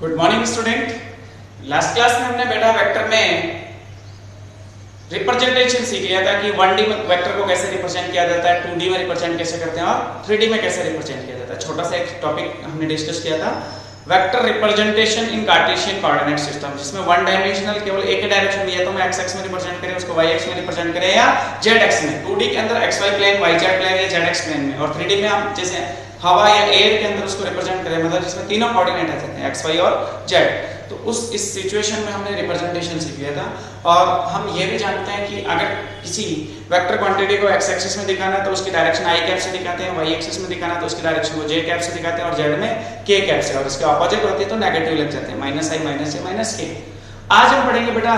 Good morning student. Last class में हमने बेटा वेक्टर में रिप्रेजेंटेशन सीख लिया था कि 1D में वेक्टर को कैसे रिप्रेजेंट किया जाता है, 2D में रिप्रेजेंट कैसे करते हैं और 3D में कैसे रिप्रेजेंट किया जाता है। छोटा सा एक टॉपिक हमने डिस्कस किया था, vector representation in Cartesian coordinate system, जिसमें वन डायमेंशनल केवल एक ही डायरेक्शन में, या तो मैं x एक्स में रिप्रेजेंट करें उसको y एक्स में रिप्रेजेंट करें या z एक्स में। 2D के अंदर xy प्लेन, yz प्लेन या z एक्स प्लेन में, और 3D में हम जैसे हवा या एयर के अंदर उसको रिप्रेजेंट करें, मतलब जिसमें तीनों कोऑर्डिनेट आ जाते हैं x y और z। तो इस सिचुएशन में हमने रिप्रेजेंटेशन सीख लिया था। और हम ये भी जानते हैं कि अगर किसी वेक्टर क्वांटिटी को x एक्सिस में दिखाना है तो उसकी डायरेक्शन i कैप से दिखाते हैं, y एक्सिस में दिखाना है तो उसकी डायरेक्शन को j कैप से दिखाते हैं, और z में k कैप से, और इसके ऑपोजिट होती है तो नेगेटिव लग जाते हैं, -i -j -k। आज हम पढ़ेंगे बेटा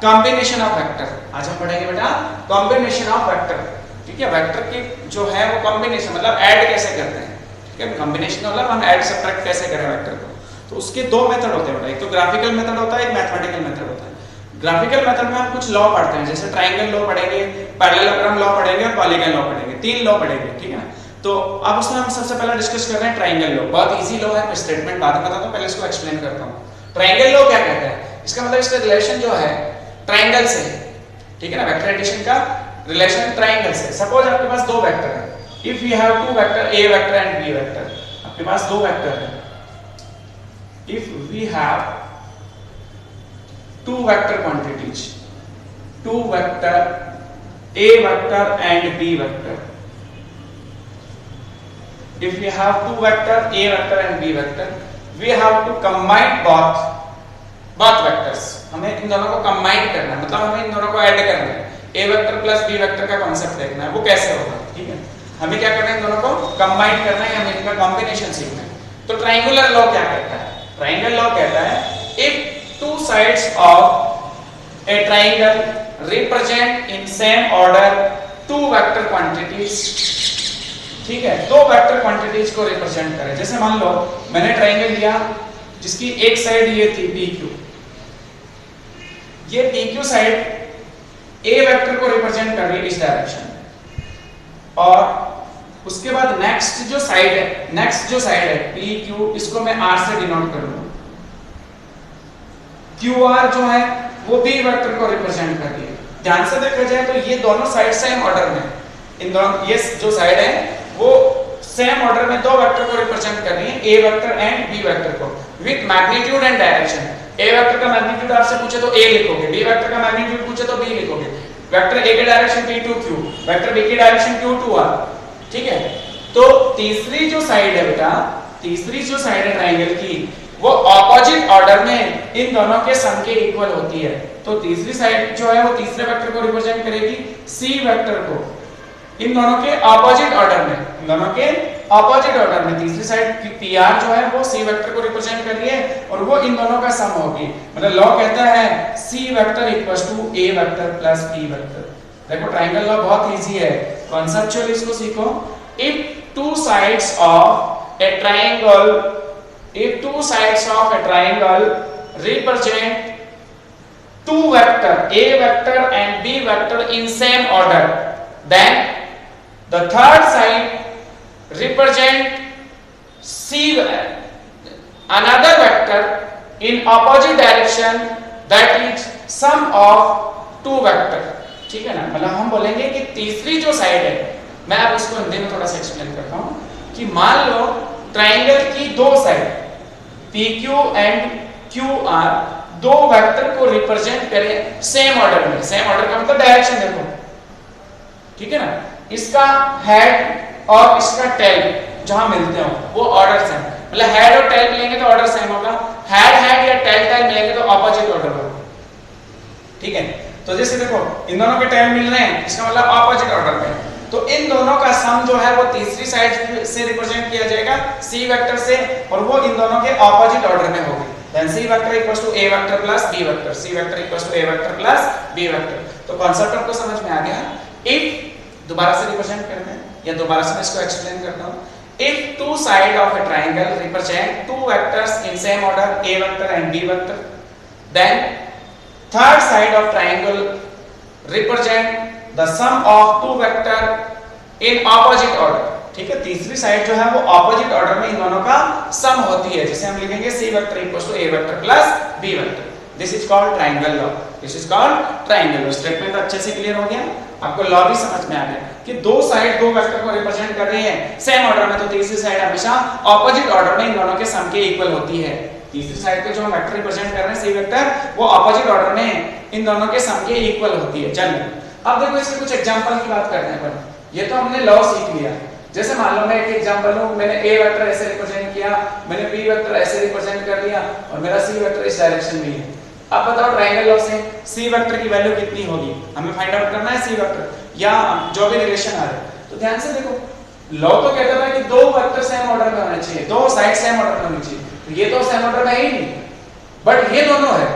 कॉम्बिनेशन ऑफ वेक्टर। आज हम पढ़ेंगे बेटा कॉम्बिनेशन ऑफ वेक्टर। ठीक है, वेक्टर की जो है वो कॉम्बिनेशन मतलब ऐड कैसे करते हैं। ठीक है, कॉम्बिनेशन मतलब हम ऐड सब्ट्रैक्ट कैसे करें वेक्टर को। तो उसके दो मेथड होते हैं बेटा, एक तो ग्राफिकल मेथड होता है, एक मैथमेटिकल मेथड होता है। ग्राफिकल मेथड में हम कुछ लॉ पढ़ते हैं, जैसे ट्रायंगल लॉ पढ़ेंगे, पैरेललोग्राम लॉ पढ़ेंगे और पॉलीगन लॉ पढ़ेंगे, तीन लॉ पढ़ेंगे। ठीक है, तो अब उसमें हम सबसे पहले डिस्कस कर रहे हैं ट्रायंगल लॉ। बहुत इजी लॉ है, मैं स्टेटमेंट बाद में बताता हूं, पहले इसको एक्सप्लेन करता हूं। ट्रायंगल लॉ क्या कहता है, इसका मतलब इसका रिलेशन जो है ट्रायंगल से। ठीक है ना, वेक्टर एडिशन का रिलेशन ट्रायंगल से। सपोज आपके पास दो वेक्टर है, if you have two vector a vector and b vector. आपके पास दो वेक्टर है, if we have two vector quantities, two vector a vector and b vector, if we have two vector a vector and b vector, we have to combine both vectors। हमें इन दोनों को combine करना है, मतलब हमें इन दोनों को ऐड करना है। a vector plus b vector का कॉन्सेप्ट देखना है, वो कैसे होगा। ठीक है, हमें क्या करना है, इन दोनों को कंबाइन करना है, हमें इनका कॉम्बिनेशन सीखना है। तो ट्रायंगुलर लॉ क्या कहता है, ट्रायंगल लॉ कहता है if two sides of a triangle represent in same order two vector quantities. ठीक है, दो वेक्टर क्वांटिटीज को रिप्रेजेंट करें। जैसे मान लो मैंने ट्रायंगल लिया जिसकी एक साइड ये थी PQ, ये PQ साइड A वेक्टर को रिप्रेजेंट कर रही है इस डायरेक्शन में, और उसके बाद नेक्स्ट जो साइड है PQ, इसको मैं R से डिनोट करूंगा। QR जो है वो B वेक्टर को रिप्रेजेंट कर रही है। ध्यान से देखा जाए तो ये दोनों साइड सेम ऑर्डर में, इन दोनों ये जो साइड है वो सेम ऑर्डर में दो वेक्टर को रिप्रेजेंट कर रही है, A vector and B vector को, with magnitude and direction. A vector का मैग्नीट्यूड आपसे पूछे तो A लिखोगे, B वेक्टर का मैग्नीट्यूड पूछे तो B लिखोगे। वेक्टर A की डायरेक्शन P2Q, वेक्टर B की डायरेक्शन Q2R। ठीक है, तो तीसरी जो साइड है बेटा, तीसरी जो साइड है ट्रायंगल की, वो ऑपोजिट ऑर्डर में इन दोनों के सम के इक्वल होती है। तो तीसरी साइड जो है वो तीसरे वेक्टर को रिप्रेजेंट करेगी, C वेक्टर को, इन दोनों के ऑपोजिट ऑर्डर में, इन दोनों के ऑपोजिट ऑर्डर में तीसरी साइड PR जो है वो C वेक्टर को रिप्रेजेंट कर रही है, और वो इन दोनों का सम होगी। मतलब लॉ कहता है C vector equals to A vector plus B vector. देखो ट्रायंगल लॉ बहुत इजी है, कॉन्सेप्चुअली इसको सीखो। If two sides of a triangle, if two sides of a triangle represent two vector A vector and B vector in same order, then the third side represent C another vector in opposite direction, that is sum of two vector। ठीक है ना, मतलब हम बोलेंगे कि तीसरी जो side है, मैं अब इसको हिंदी में थोड़ा सा एक्सप्लेन करता हूं कि मान लो ट्रायंगल की दो साइड PQ एंड QR दो वेक्टर को रिप्रेजेंट करें सेम ऑर्डर में। सेम ऑर्डर का मतलब डायरेक्शन देखो, ठीक है ना, इसका हेड और इसका टेल जहां मिलते हो वो ऑर्डर सेम, मतलब हेड और टेल मिलेंगे तो ऑर्डर सेम होगा, हेड या टेल मिलेंगे तो ऑपोजिट ऑर्डर होगा। ठीक है, तो जैसे देखो इन दोनों के टेल मिल रहे हैं, इसका मतलब ऑपोजिट ऑर्डर में, तो इन दोनों का सम जो है वो तीसरी साइड से रिप्रेजेंट किया जाएगा C वेक्टर से, और वो इन दोनों के ऑपोजिट ऑर्डर में होगी। Then C vector equals to A vector plus B vector, C vector equals to A vector plus B vector. तो कांसेप्ट आपको समझ में आ गया। इफ दोबारा से रिप्रेजेंट करते हैं, या दोबारा से मैं इसको एक्सप्लेन करता हूं। If two side of a triangle represent two vectors in same order A vector and B vector, then third side of triangle represent the sum of two vector in opposite order। ठीक है, तीसरी side जो है वो opposite order में इन दोनों का sum होती है, जिसे हम लिखेंगे c vector equals to a vector plus b vector. This is called triangle law, this is called triangle law. Statement अच्छे से क्लियर हो गया, आपको लॉ भी समझ में आ गया कि दो साइड दो वेक्टर को रिप्रेजेंट कर रही है सेम ऑर्डर में, तो तीसरी साइड हमेशा ऑपोजिट ऑर्डर में इन दोनों के सम के इक्वल होती है। तीसरी साइड पे जो हम वेक्टर रिप्रेजेंट कर रहे हैं c वेक्टर, वो ऑपोजिट ऑर्डर में इन दोनों के सम के इक्वल होती है। चलिए अब देखो इसके कुछ एग्जांपल की बात करते हैं। ये तो हमने लॉ सीख लिया, जैसे मान लो मैं एक एग्जांपल लूं, मैंने a वेक्टर ऐसे रिप्रेजेंट किया, मैंने b वेक्टर ऐसे रिप्रेजेंट कर लिया और मेरा c वेक्टर इस डायरेक्शन में है। अब बताओ ट्रायंगल लॉ से c वेक्टर की वैल्यू कितनी होगी, हमें फाइंड आउट करना है c वेक्टर या जो भी रिलेशन आ रहा है। तो ध्यान से देखो, लॉ तो कहता था कि दो वेक्टर सेम ऑर्डर में होने चाहिए, दो साइड सेम ऑर्डर में होनी चाहिए, तो ये तो सेम ऑर्डर में है ही नहीं, बट ये दोनों है,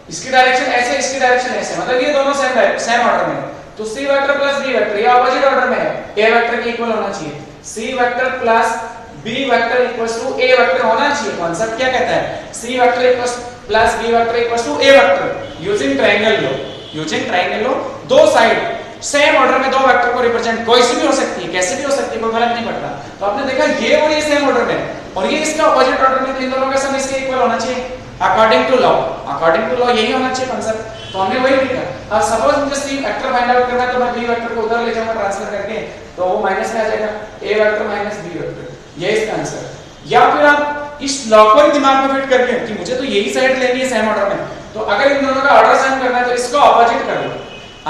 इसकी डायरेक्शन ऐसे इसकी डायरेक्शन ऐसे, मतलब ये दोनों सेम ऑर्डर में, तो c vector plus b vector ये ऑपोजिट ऑर्डर में है, a वेक्टर के इक्वल होना चाहिए, c vector plus b vector equals to a vector होना चाहिए। कॉन्सेप्ट क्या कहता है, c vector equals plus b vector equals to a vector using triangle law. Using triangle law दो साइड सेम ऑर्डर में दो वेक्टर को रिप्रेजेंट कोई सी भी हो सकती है, कैसे भी हो सकती है, कोई फर्क नहीं पड़ता। तो आपने देखा ये और ये सेम ऑर्डर में और ये इसका ऑपोजिट ऑर्डर में, तो इन दोनों का सम इसके इक्वल होना चाहिए according to law. According to law यही होना चाहिए कॉन्सेप्ट, तो हमने वही लिखा। अब सपोज मुझे c वेक्टर फाइंड आउट करना है, तो मैं b वेक्टर को उधर ले जाऊंगा ट्रांसफर करके, तो वो माइनस में आ जाएगा a vector minus b vector, ये इसका आंसर। या फिर आप इस लॉ को दिमाग में फिट करके कि मुझे तो यही साइड लेनी है सेम ऑर्डर में, तो अगर इन दोनों का ऑर्डर सेम करना है तो इसको ऑपोजिट कर लो।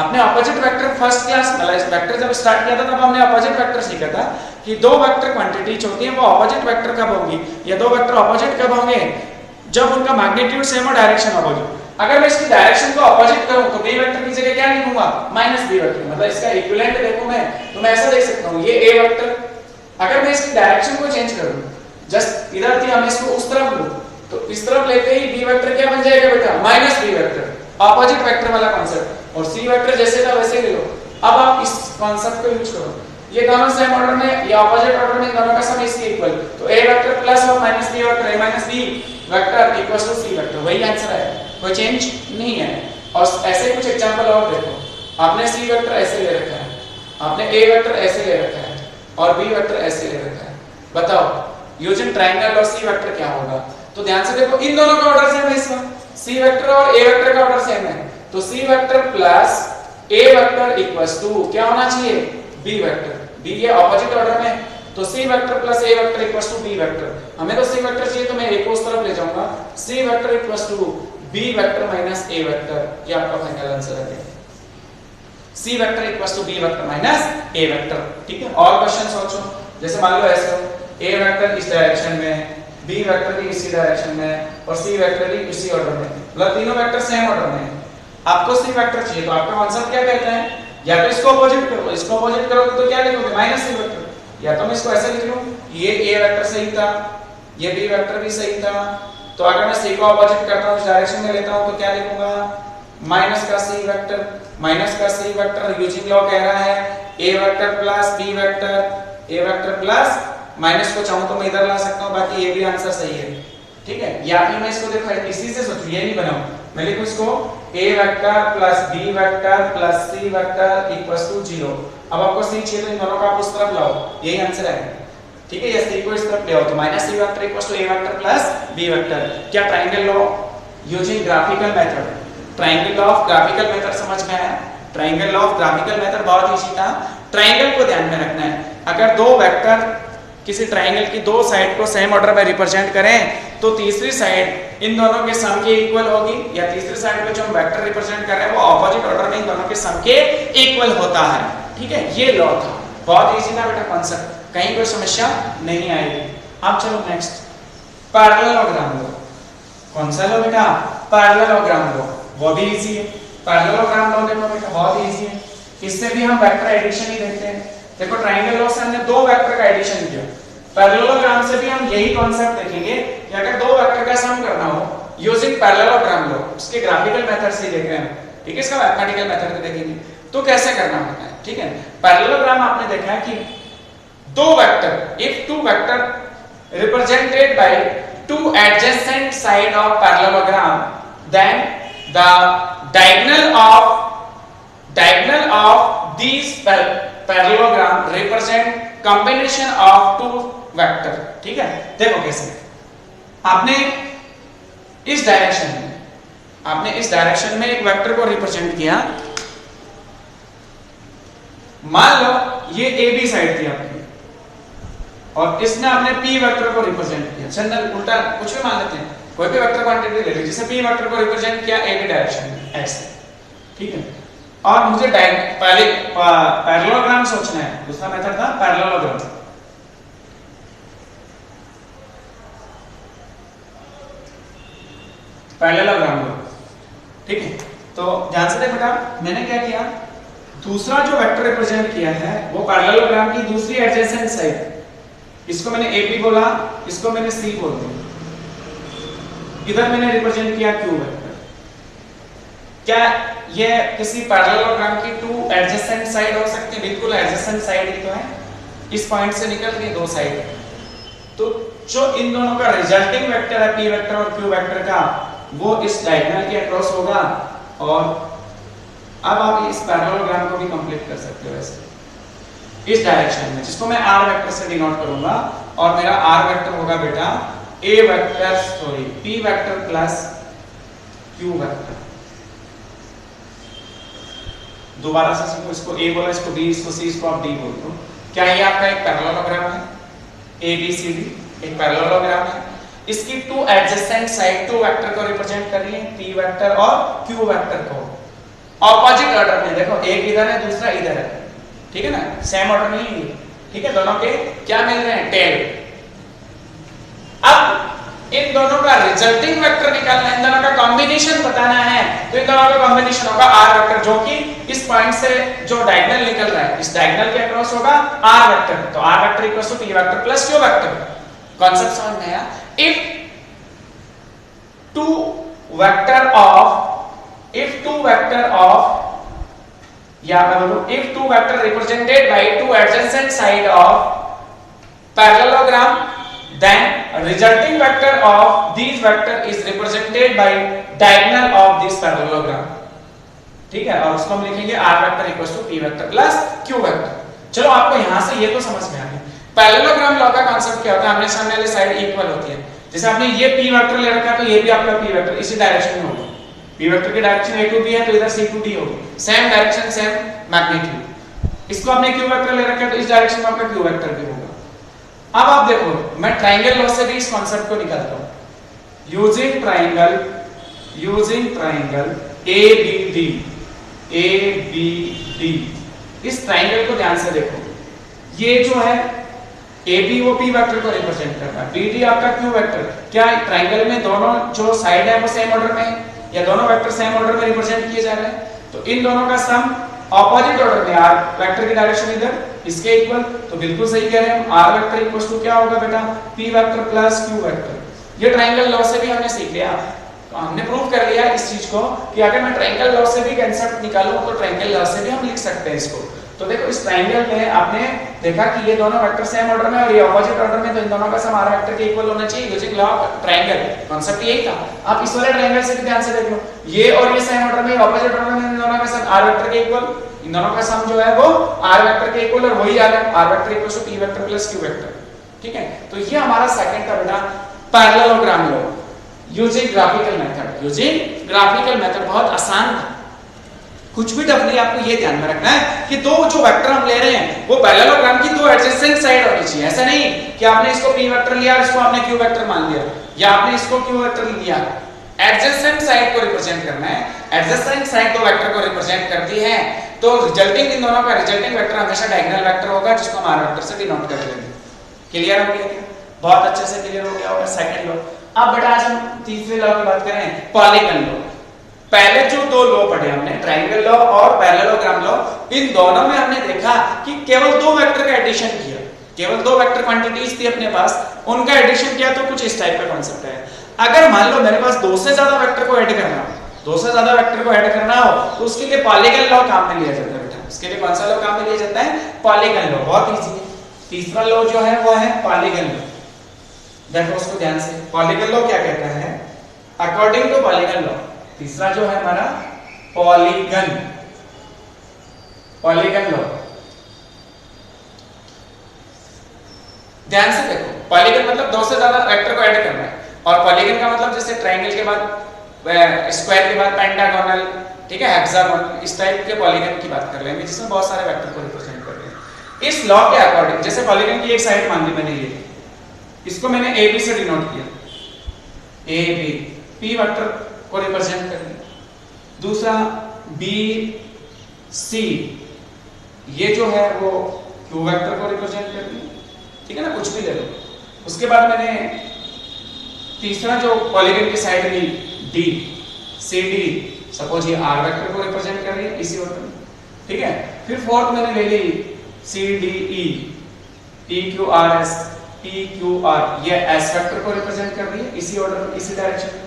आपने ऑपोजिट वेक्टर फर्स्ट क्लास मतलब वेक्टर जब स्टार्ट किया था तब हमने ऑपोजिट वेक्टर सीखा था कि दो वेक्टर क्वांटिटीज होती हैं, वो ऑपोजिट वेक्टर कब होंगी या दो वेक्टर ऑपोजिट कब होंगे, जब उनका मैग्नीट्यूड सेम और डायरेक्शन ऑपोजिट। अगर मैं इसकी डायरेक्शन को ऑपोजिट करूं तो b वेक्टर की जगह क्या लिखूंगा, माइनस b वेक्टर, मतलब इसका इक्विवेलेंट देखूं मैं तो मैं ऐसा देख सकता हूं ये a वेक्टर, अगर मैं इसकी डायरेक्शन को चेंज कर दूं, जस्ट इधर थी हम इसको उस तरफ लूं, तो इस तरफ लेते ही b वेक्टर क्या बन जाएगा बेटा, minus b vector, opposite vector वाला कांसेप्ट। और c वेक्टर जैसे था वैसे ले लो। अब आप इस कांसेप्ट को यूज करो, ये दोनों सेम ऑर्डर में या ऑपोजिट ऑर्डर में, दोनों का सम इसके इक्वल, तो a वेक्टर प्लस और minus b vector, a minus b vector equals to c vector, वही आंसर है, कोई चेंज नहीं है। और ऐसे कुछ एग्जांपल और देखो, आपने c वेक्टर ऐसे ले रखा है, आपने a वेक्टर ऐसे ले रखा है और b वेक्टर ऐसे ले रखा है, बताओ यूजिंग ट्रायंगल और c वेक्टर क्या होगा। तो ध्यान से देखो, इन दोनों का ऑर्डर सेम है, इसका c वेक्टर और a वेक्टर का ऑर्डर सेम है, तो c vector plus a vector equals to क्या होना चाहिए, b वेक्टर। b ये ऑपोजिट ऑर्डर में, तो c vector plus a vector equals to b vector. हमें तो c वेक्टर चाहिए तो मैं a को उस तरफ ले जाऊंगा, c vector equals to b vector minus a vector, ये आपका फाइनल आंसर है। c vector equals to b vector minus a vector, ठीक है। और क्वेश्चन सोचो, जैसे मान लो ऐसे हो, a वेक्टर इस डायरेक्शन में, b वेक्टर भी इसी डायरेक्शन में और c वेक्टर भी इसी ऑर्डर में, मतलब तीनों वेक्टर सेम ऑर्डर में है। आपको c वेक्टर चाहिए तो आपका कॉन्सेप्ट क्या कहता है, या तो इसको अपोजिट करो, इसको अपोजिट करोगे तो क्या लिखोगे, माइनस c वेक्टर, या तो मैं इसको ऐसे लिख लूं, ये a वेक्टर सही था, ये b वेक्टर भी सही था, तो अगर मैं c को अपोजिट करता हूं, इस डायरेक्शन में लेता हूं तो क्या लिखूंगा, माइनस का c वेक्टर, माइनस का c वेक्टर यूजिंग लॉ कह रहा है a vector plus b vector, a vector plus minus को चाहूं तो मैं इधर ला सकता हूं, बाकी ये भी आंसर सही है, ठीक है। या फिर मैं इसको देखो इसी से सोचूं, ये नहीं बनाऊं, मैं लिखूं इसको a vector plus b vector plus c vector equals to 0। अब आपको c चाहिए तो इन दोनों का आप उस तरफ लाओ, यही आंसर है, ठीक है। या c को इस तरफ ले आओ तो minus c vector equals to a vector plus b vector. क्या triangle law using graphical method, triangle law of graphical method समझ में आया। Triangle law of graphical method बहुत इजी था। ट्रायंगल को ध्यान में रखना है, अगर दो वेक्टर किसी ट्रायंगल की दो साइड को सेम ऑर्डर में रिप्रेजेंट करें तो तीसरी साइड इन दोनों के सम के इक्वल होगी, या तीसरी साइड पे जो हम वेक्टर रिप्रेजेंट कर रहे हैं वो ऑपोजिट ऑर्डर में इन दोनों के सम के इक्वल होता है, ठीक है। ये लॉ था, बहुत इजी था बेटा कॉन्सेप्ट, कहीं कोई समस्या नहीं आएगी। अब चलो नेक्स्ट, पैरेललोग्राम लो। कौन सा लो बेटा, पैरेललोग्राम लो, वो भी इजी है। पैरेललोग्राम लो देखो बेटा बहुत इजी है, इससे भी हम वेक्टर एडिशन ही देखते हैं। देखो ट्रायंगल लॉ से हमने दो वेक्टर का एडिशन किया, पैरेललोग्राम से भी हम यही कॉन्सेप्ट देखेंगे कि अगर दो वेक्टर का सम करना हो यूजिंग पैरेललोग्राम लो, उसके ग्राफिकल मेथड से देख रहे हैं, ठीक है, इसका मैथमेटिकल मेथड भी देखेंगे तो कैसे करना होता है, ठीक है। पैरेललोग्राम आपने देखा है कि दो vector, if two vector represented by two adjacent side of parallelogram, then the diagonal of these parallelogram represent combination of two vector. ठीक है, देखो कैसे आपने इस डायरेक्शन में एक वेक्टर को रिप्रेजेंट किया। मान लो ये ए बी साइड थी आपकी और इसमें आपने पी वेक्टर को रिप्रेजेंट किया। जनरल उल्टा कुछ भी मान लेते हैं, कोई भी वेक्टर क्वांटिटी ले लीजिए, जैसे पी वेक्टर को रिप्रेजेंट किया ए बी डायरेक्शन में ऐसे। ठीक है, और मुझे पहले पैरेललोग्राम सोचना है। दूसरा मेथड था पैरेललोग्राम। पैरेललोग्राम लो। ठीक है, तो ध्यान से देख बेटा, मैंने क्या किया, दूसरा जो वेक्टर रिप्रेजेंट किया है वो पैरेललोग्राम की दूसरी एडजेसेंट साइड, इसको मैंने AP बोला, इसको मैंने C बोल दिया। इधर मैंने रिप्रेजेंट किया Q वेक्टर। क्या ये किसी पैरेललोग्राम की टू एडजेसेंट साइड हो सकती है? बिल्कुल एडजेसेंट साइड ही तो है, इस पॉइंट से निकल के दो साइड। तो जो इन दोनों का रिजल्टिंग वेक्टर है P वेक्टर और Q वेक्टर का, वो इस डायगोनल के अक्रॉस होगा। और अब आप इस पैरेललोग्राम को भी कंप्लीट कर सकते हो ऐसे इस डायरेक्शन में, जिसको मैं R वेक्टर से डिनोट करूंगा। और मेरा R वेक्टर होगा बेटा P vector plus Q vector. दोबारा से सीखो, इसको A बोला, इसको B, इसको C, इसको आप D बोल दो। क्या ये आपका एक पैरेललोग्राम है? ABCD एक पैरेललोग्राम है। इसकी two adjacent side two vector को रिप्रेजेंट कर रही है, P वेक्टर और Q वेक्टर को ऑपोजिट ऑर्डर में। देखो एक इधर है, दूसरा इधर है। ठीक है ना, सेम ऑर्डर नहीं है। ठीक है, दोनों के क्या मिल रहे हैं? टेल। अब इन दोनों का रिजल्टिंग वेक्टर निकालना है, इन दोनों का कॉम्बिनेशन बताना है। तो इन दोनों का कॉम्बिनेशन होगा R वेक्टर, जो कि इस पॉइंट से जो डायगोनल निकल रहा है, इस डायगोनल के अक्रॉस होगा R वेक्टर। तो R vector equals to P vector plus Q vector. Concept समझ में आया? If two vector represented by two adjacent side of parallelogram, then resulting vector of these vector is represented by diagonal of this parallelogram। ठीक है, और उसको हम लिखेंगे R vector equals to P vector plus Q vector. चलो आपको यहां से ये तो समझ में आ गया। पैरेललोग्राम लॉ का कांसेप्ट क्या होता है? आमने सामने वाली साइड इक्वल होती है। जैसे आपने ये P वेक्टर ले रखा है, तो ये भी आपका P वेक्टर इसी डायरेक्शन में होगा। P वेक्टर की डायरेक्शन A to B है, तो इधर C to D होगी। Same direction, same magnitude. इसको आपने Q वेक्टर ले रखा है, तो इस डायरेक्शन में आपका Q वेक्टर भी होगा। अब आप देखो, मैं ट्रायंगल लॉ से भी इस कांसेप्ट को निकालता हूं। यूजिंग ट्रायंगल ABD, इस ट्रायंगल को ध्यान से देखो। ये जो है AB वो P वेक्टर को रिप्रेजेंट कर रहा है, BD आपका Q वेक्टर। क्या ट्रायंगल में दोनों जो साइड है वो सेम ऑर्डर में है, या दोनों वेक्टर सेम ऑर्डर में रिप्रेजेंट किए जा रहे हैं? तो इन दोनों का सम ऑपोजिट ऑर्डर में, R वेक्टर की डायरेक्शन इधर, इसके इक्वल। तो बिल्कुल सही कह रहे हैं हम। R वेक्टर इक्वल्स टू क्या होगा बेटा? P vector plus Q vector. ये ट्रायंगल लॉ से भी हमने सीख लिया। तो हमने प्रूव कर लिया इस चीज को कि अगर मैं ट्रायंगल लॉ से भी कांसेप्ट निकालूं, तो ट्रायंगल लॉ से भी हम लिख सकते हैं इसको। तो देखो इस ट्रायंगल में आपने देखा कि ये दोनों वेक्टर सेम ऑर्डर में और ये ऑपोजिट ऑर्डर में, तो इन दोनों का सम R वेक्टर के इक्वल होना चाहिए using law of triangle. Concept यही था। आप इस वाले ट्रायंगल से भी ध्यान से देख लो, ये और ये सेम ऑर्डर में, ऑपोजिट ऑर्डर में, इन दोनों का सम R वेक्टर के इक्वल। इन दोनों का सम जो है वो R वेक्टर के इक्वल, और वही आ रहा है R vector equals to P vector plus Q vector. ठीक है, तो ये हमारा सेकंड था बेटा parallelogram law using graphical method. बहुत आसान था, कुछ भी टफ नहीं। आपको ये ध्यान में रखना है कि दो जो वेक्टर हम ले रहे हैं वो पैरेललोग्राम की दो एडजेसेंट साइड होनी चाहिए। ऐसा नहीं कि आपने इसको P वेक्टर लिया और इसको आपने Q वेक्टर मान लिया, या आपने इसको Q वेक्टर लिया। एडजेसेंट साइड को रिप्रेजेंट करना है। एडजेसेंट साइड दो वेक्टर को रिप्रेजेंट करती है, तो रिजल्टिंग इन दोनों का रिजल्टिंग वेक्टर हमेशा डायगोनल वेक्टर होगा, जिसको हम R वेक्टर से डिनोट कर लेंगे। क्लियर हो गया? बहुत अच्छे से क्लियर हो गया होगा सेकंड लॉ। अब बेटा आज हम तीसरे लॉ की बात करें, पॉलीगन लॉ। पहले जो दो लॉ पढ़े हमने, ट्रायंगल लॉ और पैरेललोग्राम लॉ, इन दोनों में हमने देखा कि केवल दो वेक्टर का एडिशन किया, केवल दो वेक्टर क्वांटिटीज थी अपने पास, उनका एडिशन किया। तो कुछ इस टाइप का कांसेप्ट है। अगर मान लो मेरे पास दो से ज्यादा वेक्टर को ऐड करना हो, तो उसके लिए पॉलीगन लॉ काम में लिया जाता है बेटा। उसके लिए कौन सा लॉ काम में लिया जाता है? Polygon law. बहुत इजी है। तीसरा लॉ जो है वो है पॉलीगन लॉ। देखो उसको ध्यान से, पॉलीगन लॉ क्या कहता है? अकॉर्डिंग टू पॉलीगन लॉ, तीसरा जो है हमारा पॉलीगन लॉ। ध्यान से देखो, पॉलीगन मतलब दो से ज्यादा वेक्टर को ऐड करना है, और पॉलीगन का मतलब जैसे ट्रायंगल के बाद स्क्वायर के बाद पेंटागोनल, ठीक है, हेक्सागोनल, इस टाइप के पॉलीगन की बात कर रहे हैं जिसमें बहुत सारे वेक्टर को रिप्रेजेंट कर रहे हैं। इस लॉ के अकॉर्डिंग जैसे पॉलीगन की एक साइड मान ली मैंने, ये इसको मैंने ए बी से डिनोट किया, ए बी, पी वेक्टर को रिप्रेजेंट कर दिया। दूसरा बी सी, ये जो है वो क्यू वेक्टर को रिप्रेजेंट कर दिया, ठीक है ना, कुछ भी ले लो। उसके बाद मैंने तीसरा जो पॉलीगन की साइड ली डी सी डी, सपोज ये आर वेक्टर को रिप्रेजेंट कर रही है इसी ऑर्डर में, ठीक है। फिर फोर्थ मैंने ले ली C D E, P Q R S, P Q R, ये एस वेक्टर को रिप्रेजेंट कर रही है इसी ऑर्डर में, इसी डायरेक्शन में,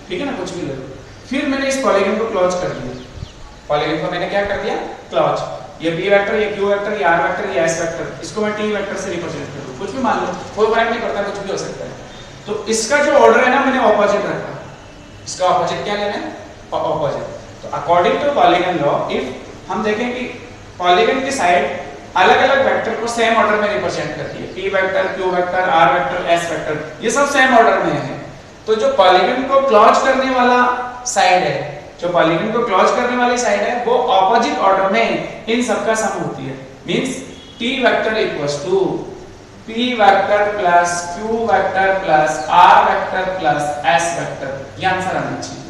ठीक है ना, कुछ भी ले लो। फिर मैंने इस पॉलीगन को क्लोज कर दिया, पॉलीगन को मैंने क्या कर दिया, क्लोज। ये पी वेक्टर, ये क्यू वेक्टर, ये आर वेक्टर, ये एस वेक्टर, इसको मैं टी वेक्टर से रिप्रेजेंट कर दूं, कुछ भी मान लो, कोई फर्क नहीं पड़ता, कुछ भी हो सकता है। तो इसका जो ऑर्डर है ना, मैंने ऑपोजिट रखा, इसका ऑपोजिट क्या लेना है, ऑपोजिट। तो according to polygon law, if हम देखें कि पॉलीगन की साइड अलग अलग वेक्टर को सेम ऑर्डर में रिप्रेजेंट करती है, P vector, Q vector, R vector, S vector, ये सब सेम ऑर्डर में है। तो जो पॉलीगन को क्लोज करने वाला साइड है, जो पॉलीगन को क्लोज करने वाली साइड है, वो ऑपोजिट ऑर्डर में इन सब का सम होती है। Means T vector equals to P vector plus Q vector plus R vector plus S vector, ये आंसर आना चाहिए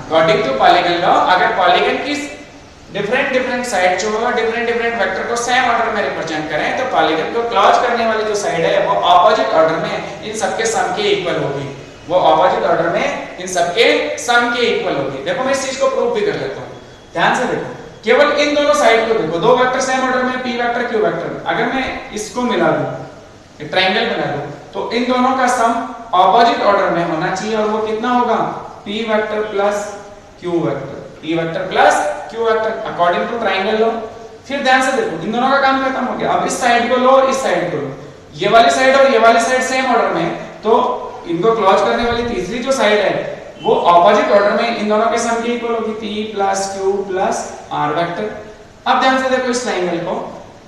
अकॉर्डिंग टू पॉलीगन लॉ। अगर पॉलीगन की डिफरेंट साइड जो है डिफरेंट वेक्टर को सेम ऑर्डर में रिप्रेजेंट करें, तो पॉलीगन को क्लोज करने वाली जो साइड है वो ऑपोजिट ऑर्डर में इन सबके सम के इक्वल होगी, वो ऑपोजिट ऑर्डर में इन सबके सम के इक्वल होगी। देखो मैं इस चीज को प्रूव भी कर लेता हूं, ध्यान से देखो, केवल इन दोनों साइड को देखो, दो वेक्टर सेम ऑर्डर में, पी वेक्टर क्यू वेक्टर, अगर मैं इसको मिला दूं, एक ट्रायंगल बना दूं, तो इन दोनों का सम ऑपोजिट ऑर्डर में होना चाहिए, और वो कितना होगा, P vector plus Q vector, P vector plus Q vector according to triangle law. फिर ध्यान से देखो, इन दोनों का काम खत्म हो गया। अब इस साइड को लो और इस साइड को लो, ये वाली साइड और ये वाली साइड सेम ऑर्डर में, तो इनको क्लोज करने वाली तीसरी जो साइड है वो ऑपोजिट ऑर्डर में इन दोनों के सम के इक्वल होगी, p plus q plus r vector. अब ध्यान से देखो इस ट्रायंगल को,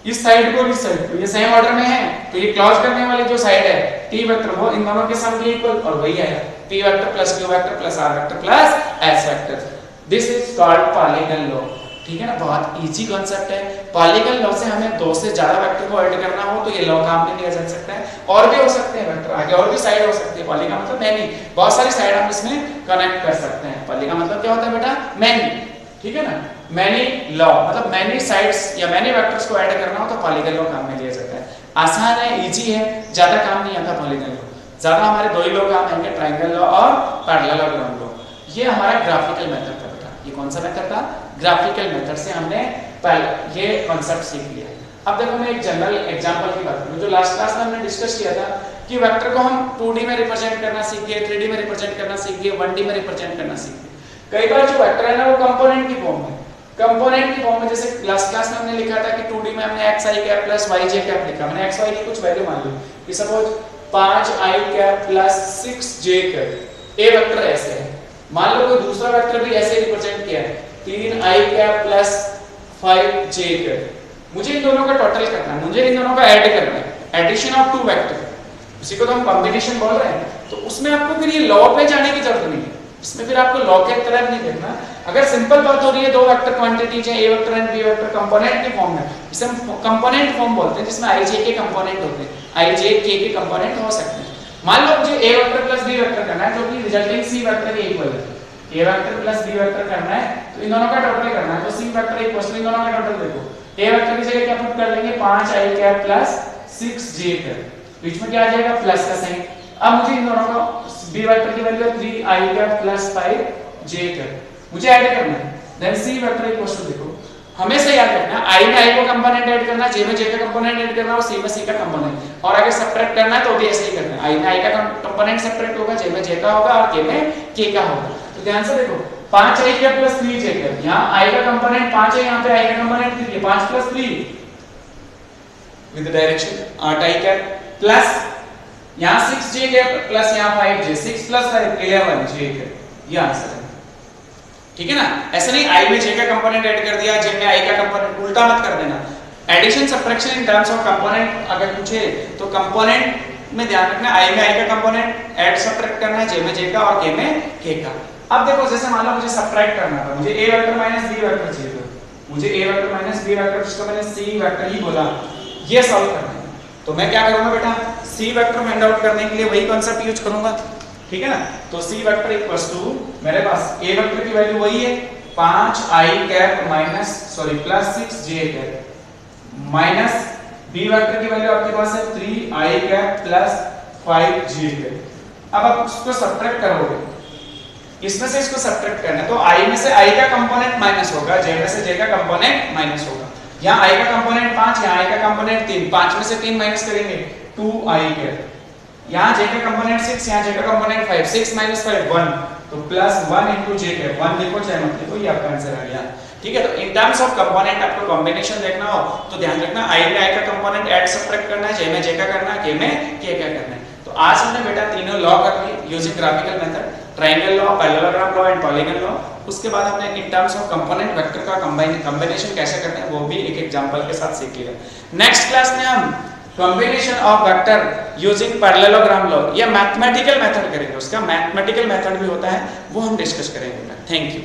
इस साइड को इस साइड को, ये सेम ऑर्डर में है, तो ये क्लोज करने वाली जो साइड है t वेक्टर, वो इन दोनों के सम के इक्वल, और वही आया p vector plus q vector plus r vector plus s vector. This is called polygon law, ठीक है ना, बहुत इजी कॉन्सेप्ट है। पॉलीगन लॉ से हमें दो से ज्यादा वेक्टर को ऐड करना हो तो ये लॉ काम में लिया जा सकता है, और भी हो सकते हैं वेक्टर, आगे और भी साइड हो सकती है। पॉलीगन मतलब मैनी, बहुत सारी साइड हम इसमें कनेक्ट कर सकते हैं। पॉलीगन मतलब क्या होता है बेटा, मैनी, ठीक है ना, मैनी लॉ मतलब मैनी साइड्स या मैनी वेक्टर्स को ऐड करना हो तो पॉलीगन लॉ काम में लिया जाता है। आसान है, इजी है, ज्यादा काम नहीं आता पॉलीगन लॉ, ज्यादा हमारे दो ही लॉ काम आएंगे, ट्रायंगल लॉ और पैरेललोग्राम लॉ। ये हमारा ग्राफिकल मेथड था बेटा, ये कौन सा मेथड था, ग्राफिकल मेथड से हमने ये कॉन्सेप्ट सीख लिया। अब देखो मैं एक जनरल एग्जांपल की बात करूं, जो लास्ट क्लास में हमने डिस्कस किया था कि वेक्टर को हम 2D में रिप्रेजेंट करना सीख गए, 3D में रिप्रेजेंट करना सीख गए, 1D में रिप्रेजेंट करना सीख गए। कई बार जो वेक्टर है ना वो कंपोनेंट की फॉर्म में, कंपोनेंट की फॉर्म में, जैसे लास्ट क्लास में हमने लिखा था कि 2D में हमने xi cap plus yj cap लिखा, मैंने xy की कुछ वैल्यू मान ली कि suppose 5i cap plus 6j cap, A vector ऐसे है। मान लो कोई दूसरा वेक्टर भी ऐसे रिप्रेजेंट किया है, 3i cap plus 5j cap, मुझे इन दोनों का टोटल करना है, मुझे इन दोनों का ऐड करना है, एडिशन ऑफ टू वेक्टर, उसी को तो हम कॉम्बिनेशन बोल रहे हैं। तो उसमें आपको फिर ये लॉ पे जाने की जरूरत नहीं है, इसमें फिर आपको लॉ के तरह नहीं देखना। अगर सिंपल बात हो रही है, दो वेक्टर क्वांटिटीज है, A vector and B vector, component के फॉर्म में, इसे हम कंपोनेंट फॉर्म बोलते हैं, जिसमें i j के कंपोनेंट होते हैं, i j k के कंपोनेंट हो सकते हैं। मान लो मुझे a vector plus b vector करना है, जो कि रिजल्टिंग c वेक्टर के इक्वल है, a vector plus b vector करना है, तो इन दोनों का टोटल करना है, तो c वेक्टर इक्वल्स टू इन दोनों का टोटल देखो, a वेक्टर की जगह क्या पुट कर लेंगे, 5i cap plus 6j cap, बीच में क्या आ जाएगा, प्लस का साइन। अब मुझे इन दोनों का b वेक्टर की वैल्यू है 3i cap plus 5j cap, मुझे ऐड करना है, then c vector equals to, देखो हमेशा याद रखना, i में i को कंपोनेंट ऐड करना, j में j का कंपोनेंट ऐड करना और c में c का कंपोनेंट, और अगर सब्ट्रैक्ट करना है तो भी ऐसे ही करना है, i में i का कंपोनेंट सब्ट्रैक्ट होगा, j में j का होगा और k में k का होगा। तो ध्यान से देखो 5i cap plus 3j cap, यहाँ i का कंपोनेंट 5 है, यहाँ पे i का कंपोनेंट 3 है, 5 plus 3 with direction 8i cap plus यहाँ 6j कैप प्लस यहाँ 5j, 6 प्लस 5 11j कैप, ये आंसर है, ठीक है ना। ऐसा नहीं i में j का कंपोनेंट ऐड कर दिया, j में i का कंपोनेंट, उल्टा मत कर देना, addition subtraction in terms of component अगर पूछे तो कंपोनेंट में ध्यान रखना, आई में आई का कंपोनेंट ऐड सब्ट्रैक्ट करना है, जे में जे का और के में के का। अब देखो जैसे मान लो मुझे सब्ट्रैक्ट करना था, मुझे ए वेक्टर माइनस बी वेक्टर चाहिए था, मुझे ए वेक्टर माइनस बी वेक्टर, जिसको मैंने सी वेक्टर ही बोला, ये सॉल्व करना है। तो मैं क्या करूंगा बेटा, सी वेक्टर फाइंड आउट करने के लिए वही कॉन्सेप्ट यूज करूंगा, ठीक है ना। तो सी वेक्टर इक्वल्स टू, मेरे पास ए वेक्टर की वैल्यू वही है 5i cap minus sorry plus 6j cap minus B vector की वैल्यू आपके पास है 3i cap plus 5j cap. अब आप उसको सब्ट्रैक्ट करोगे, इसमें से इसको सब्ट्रैक्ट करना है तो i में से i का कंपोनेंट माइनस होगा, j में से j का कंपोनेंट माइनस होगा। यहाँ i का कंपोनेंट 5, यहाँ i का कंपोनेंट 3, 5 में से 3 माइनस करेंगे 2i कैप, यहाँ j का कंपोनेंट 6, यहाँ j का कंपोनेंट 5, 6 माइनस 5 1, तो प्लस 1 into j कैप, 1 देखो चाहे मत देखो, ये आपका आंसर आ गया, ठीक है। तो इन टर्म्स ऑफ कंपोनेंट आपको कॉम्बिनेशन देखना हो तो ध्यान रखना i में i का कंपोनेंट ऐड सब्ट्रैक्ट करना है, j में j का करना है, k में k का करना है। तो आज हमने बेटा तीनों लॉ कर लिए using graphical method, triangle law, parallelogram law and polygon law. उसके बाद हमने इन टर्म्स ऑफ कंपोनेंट वेक्टर का कॉम्बिनेशन कैसे करते हैं वो भी एक एग्जांपल के साथ सीख लिया। नेक्स्ट क्लास में हम combination of vector using parallelogram law या मैथमेटिकल मेथड करेंगे, उसका मैथमेटिकल मेथड भी होता है वो हम डिस्कस करेंगे। Thank you.